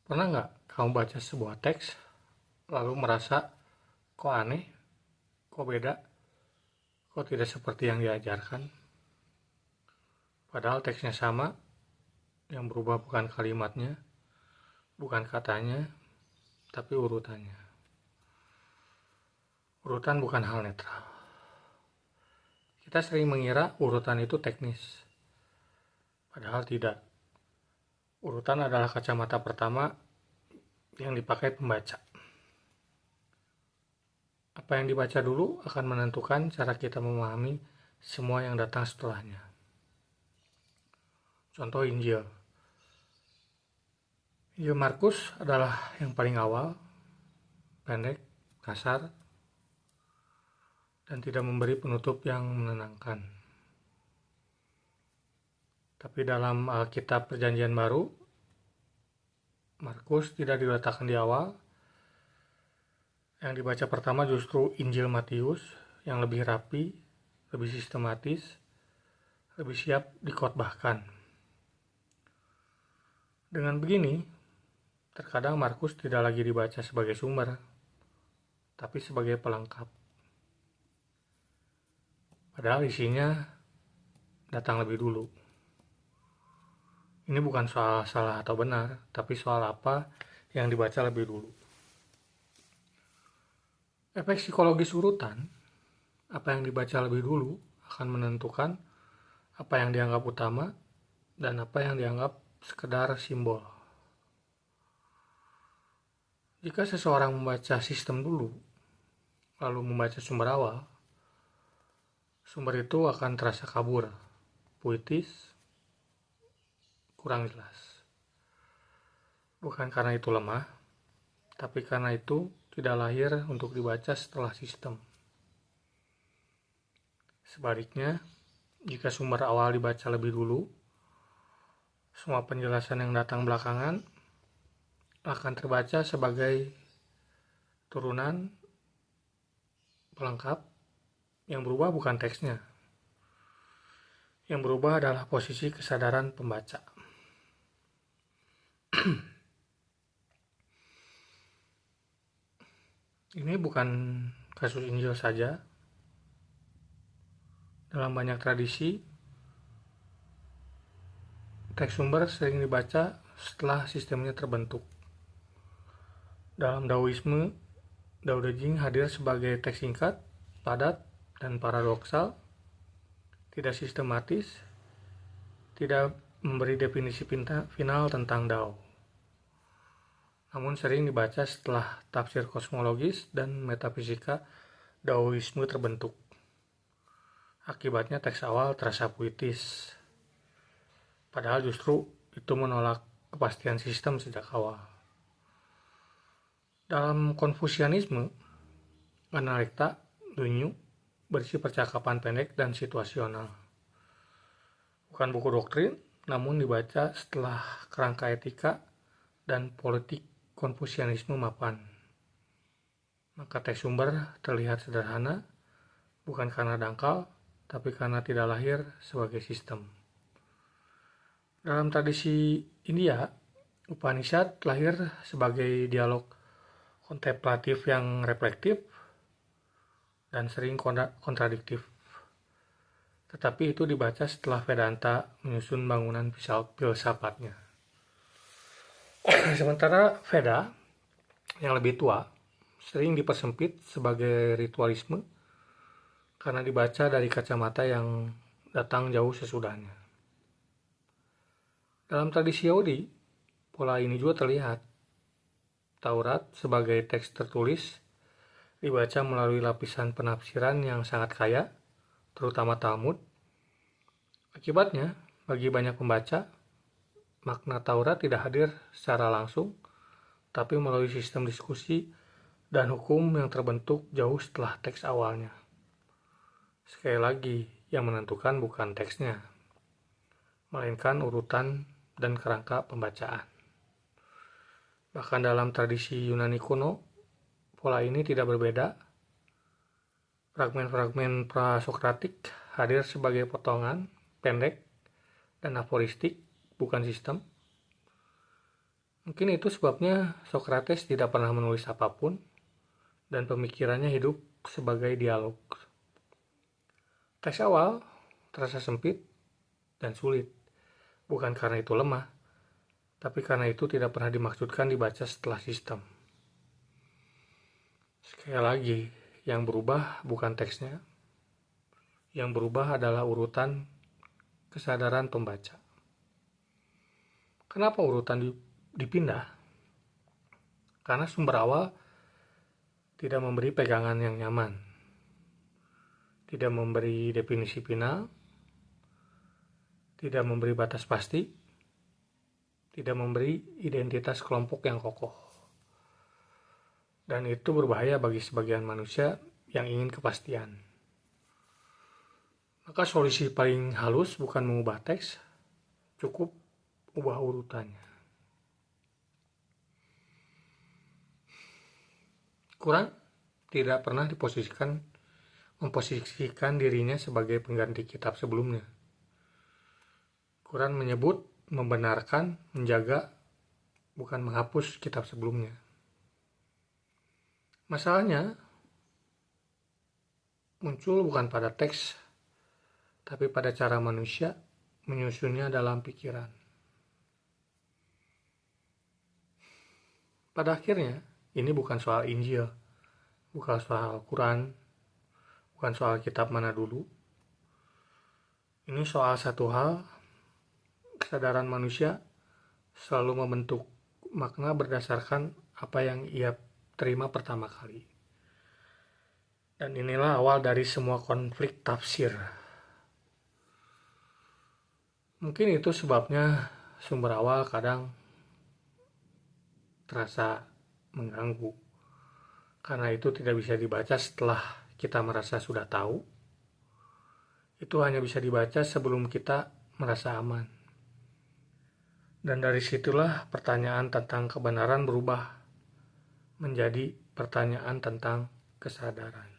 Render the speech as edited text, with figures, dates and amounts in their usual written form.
Pernah nggak kamu baca sebuah teks, lalu merasa, kok aneh, kok beda, kok tidak seperti yang diajarkan? Padahal teksnya sama, yang berubah bukan kalimatnya, bukan katanya, tapi urutannya. Urutan bukan hal netral. Kita sering mengira urutan itu teknis, padahal tidak. Urutan adalah kacamata pertama yang dipakai pembaca. Apa yang dibaca dulu akan menentukan cara kita memahami semua yang datang setelahnya. Contoh Injil. Injil Markus adalah yang paling awal, pendek, kasar, dan tidak memberi penutup yang menenangkan. Tapi dalam Alkitab Perjanjian Baru, Markus tidak diletakkan di awal. Yang dibaca pertama justru Injil Matius, yang lebih rapi, lebih sistematis, lebih siap dikhotbahkan. Dengan begini, terkadang Markus tidak lagi dibaca sebagai sumber, tapi sebagai pelengkap. Padahal isinya datang lebih dulu. Ini bukan soal salah atau benar, tapi soal apa yang dibaca lebih dulu. Efek psikologis urutan, apa yang dibaca lebih dulu akan menentukan apa yang dianggap utama dan apa yang dianggap sekedar simbol. Jika seseorang membaca sistem dulu, lalu membaca sumber awal, sumber itu akan terasa kabur, puitis, kurang jelas. Bukan karena itu lemah, tapi karena itu tidak lahir untuk dibaca setelah sistem. Sebaliknya, jika sumber awal dibaca lebih dulu, semua penjelasan yang datang belakangan akan terbaca sebagai turunan pelengkap. Yang berubah bukan teksnya. Yang berubah adalah posisi kesadaran pembaca. Ini bukan kasus Injil saja. Dalam banyak tradisi, teks sumber sering dibaca setelah sistemnya terbentuk. Dalam Daoisme, Dao De Jing hadir sebagai teks singkat, padat, dan paradoksal, tidak sistematis, tidak memberi definisi final tentang Dao. Namun sering dibaca setelah tafsir kosmologis dan metafisika Daoisme terbentuk. Akibatnya teks awal terasa puitis, padahal justru itu menolak kepastian sistem sejak awal. Dalam Konfusianisme, Analekta, Dunyu berisi percakapan pendek dan situasional. Bukan buku doktrin, namun dibaca setelah kerangka etika dan politik Konfusianisme mapan. Maka teks sumber terlihat sederhana, bukan karena dangkal, tapi karena tidak lahir sebagai sistem. Dalam tradisi India, Upanishad lahir sebagai dialog kontemplatif yang reflektif dan sering kontradiktif. Tetapi itu dibaca setelah Vedanta menyusun bangunan filsafatnya. Sementara Veda yang lebih tua sering dipersempit sebagai ritualisme karena dibaca dari kacamata yang datang jauh sesudahnya. Dalam tradisi Yahudi, pola ini juga terlihat. Taurat sebagai teks tertulis dibaca melalui lapisan penafsiran yang sangat kaya, terutama Talmud. Akibatnya, bagi banyak pembaca, makna Taurat tidak hadir secara langsung, tapi melalui sistem diskusi dan hukum yang terbentuk jauh setelah teks awalnya. Sekali lagi, yang menentukan bukan teksnya, melainkan urutan dan kerangka pembacaan. Bahkan dalam tradisi Yunani kuno, pola ini tidak berbeda. Fragmen-fragmen prasokratik hadir sebagai potongan, pendek, dan aforistik, bukan sistem. Mungkin itu sebabnya Socrates tidak pernah menulis apapun dan pemikirannya hidup sebagai dialog. Teks awal terasa sempit dan sulit, bukan karena itu lemah, tapi karena itu tidak pernah dimaksudkan dibaca setelah sistem. Sekali lagi, yang berubah bukan teksnya, yang berubah adalah urutan kesadaran pembaca. Kenapa urutan dipindah? Karena sumber awal tidak memberi pegangan yang nyaman, tidak memberi definisi final, tidak memberi batas pasti, tidak memberi identitas kelompok yang kokoh. Dan itu berbahaya bagi sebagian manusia yang ingin kepastian. Maka solusi paling halus bukan mengubah teks, cukup ubah urutannya. Quran tidak pernah memposisikan dirinya sebagai pengganti kitab sebelumnya. Quran menyebut, membenarkan, menjaga, bukan menghapus kitab sebelumnya. Masalahnya muncul bukan pada teks, tapi pada cara manusia menyusunnya dalam pikiran. Pada akhirnya, ini bukan soal Injil, bukan soal Quran, bukan soal kitab mana dulu. Ini soal satu hal, kesadaran manusia selalu membentuk makna berdasarkan apa yang ia terima pertama kali. Dan inilah awal dari semua konflik tafsir. Mungkin itu sebabnya sumber awal kadang terasa mengganggu. Karena itu tidak bisa dibaca setelah kita merasa sudah tahu. Itu hanya bisa dibaca sebelum kita merasa aman. Dan dari situlah pertanyaan tentang kebenaran berubah menjadi pertanyaan tentang kesadaran.